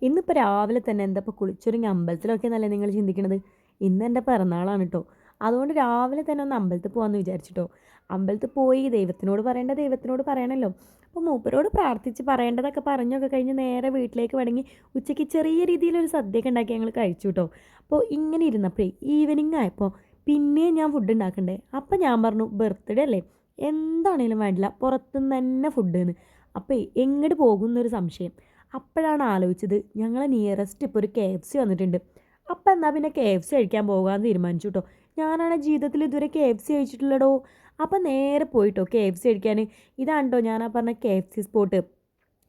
ഇന്നിപ്പോൾ രാവിലെ തന്നെ എന്താ ഇപ്പോൾ കുളിച്ചൊരുങ്ങി അമ്പലത്തിലൊക്കെ എന്നല്ലേ നിങ്ങൾ ചിന്തിക്കണത്? ഇന്ന് എൻ്റെ പിറന്നാളാണ് കേട്ടോ. അതുകൊണ്ട് രാവിലെ തന്നെ ഒന്ന് അമ്പലത്തിൽ പോകാമെന്ന് വിചാരിച്ചിട്ടോ. അമ്പലത്തിൽ പോയി ദൈവത്തിനോട് പറയേണ്ട ദൈവത്തിനോട് പറയണമല്ലോ. അപ്പോൾ മൂപ്പരോട് പ്രാർത്ഥിച്ച് പറയേണ്ടതൊക്കെ പറഞ്ഞൊക്കെ കഴിഞ്ഞ് നേരെ വീട്ടിലേക്ക് മടങ്ങി ഉച്ചയ്ക്ക് ചെറിയ രീതിയിലൊരു സദ്യയൊക്കെ ഉണ്ടാക്കി ഞങ്ങൾ കഴിച്ചു കേട്ടോ. അപ്പോൾ ഇങ്ങനെ ഇരുന്നപ്പോഴേ ഈവനിങ് ആയപ്പോൾ പിന്നെയും ഞാൻ ഫുഡ് ഉണ്ടാക്കണ്ടേ. അപ്പോൾ ഞാൻ പറഞ്ഞു ബർത്ത്ഡേ അല്ലേ, എന്താണേലും വേണ്ടില്ല പുറത്തുനിന്ന് തന്നെ ഫുഡ് എന്ന്. അപ്പോൾ എങ്ങോട്ട് പോകുന്നൊരു സംശയം. അപ്പോഴാണ് ആലോചിച്ചത് ഞങ്ങളെ നിയറസ്റ്റ് ഇപ്പോൾ ഒരു KFC വന്നിട്ടുണ്ട്. അപ്പം എന്നാൽ പിന്നെ KFC കഴിക്കാൻ പോകാമെന്ന് തീരുമാനിച്ചു കേട്ടോ. ഞാനാണ് ജീവിതത്തിൽ ഇതുവരെ KFC കഴിച്ചിട്ടില്ലടോ. അപ്പം നേരെ പോയിട്ടോ KFC കഴിക്കാൻ. ഇതാണ് കേട്ടോ ഞാൻ ആ പറഞ്ഞ KFC സ്പോട്ട്.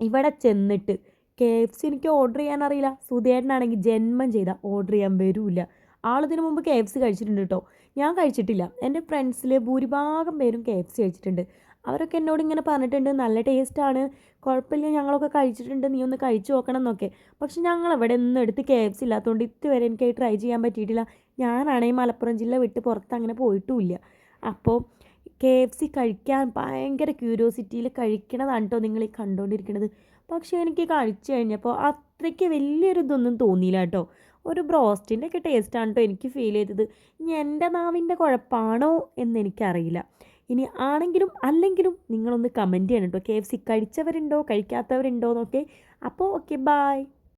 ഇവിടെ ചെന്നിട്ട് KFC എനിക്ക് ഓർഡർ ചെയ്യാൻ അറിയില്ല. സുധേട്ടനാണെങ്കിൽ ജന്മം ചെയ്താൽ ഓർഡർ ചെയ്യാൻ വരില്ല. ആളിതിനു മുമ്പ് KFC കഴിച്ചിട്ടുണ്ട് കേട്ടോ. ഞാൻ കഴിച്ചിട്ടില്ല. എൻ്റെ ഫ്രണ്ട്സിൽ ഭൂരിഭാഗം പേരും KFC കഴിച്ചിട്ടുണ്ട്. അവരൊക്കെ എന്നോട് ഇങ്ങനെ പറഞ്ഞിട്ടുണ്ട് നല്ല ടേസ്റ്റാണ്, കുഴപ്പമില്ല, ഞങ്ങളൊക്കെ കഴിച്ചിട്ടുണ്ട്, നീ ഒന്ന് കഴിച്ചു നോക്കണം എന്നൊക്കെ. പക്ഷെ ഞങ്ങളിവിടെ ഒന്നും എടുത്ത് KFC ഇല്ലാത്തതുകൊണ്ട് ഇതുവരെ എനിക്ക് ട്രൈ ചെയ്യാൻ പറ്റിയിട്ടില്ല. ഞാനാണെങ്കിൽ മലപ്പുറം ജില്ല വിട്ട് പുറത്ത് അങ്ങനെ പോയിട്ടുമില്ല. അപ്പോൾ KFC കഴിക്കാൻ ഭയങ്കര ക്യൂരിയോസിറ്റിയിൽ കഴിക്കണതാണ് കേട്ടോ നിങ്ങൾ ഈ കണ്ടുകൊണ്ടിരിക്കുന്നത്. പക്ഷേ എനിക്ക് കഴിച്ചു കഴിഞ്ഞപ്പോൾ അത്രയ്ക്ക് വലിയൊരു ഇതൊന്നും തോന്നിയില്ല കേട്ടോ. ഒരു ബ്രോസ്റ്റിൻ്റെ ഒക്കെ ടേസ്റ്റാണ് കേട്ടോ എനിക്ക് ഫീൽ ചെയ്തത്. ഇനി എൻ്റെ നാവിൻ്റെ കുഴപ്പമാണോ എന്നെനിക്കറിയില്ല. ഇനി ആണെങ്കിലും അല്ലെങ്കിലും നിങ്ങളൊന്ന് കമൻറ്റ് ചെയ്യണം കേട്ടോ. KFC കഴിച്ചവരുണ്ടോ കഴിക്കാത്തവരുണ്ടോ എന്നൊക്കെ. അപ്പോൾ ഓക്കെ, ബായ്.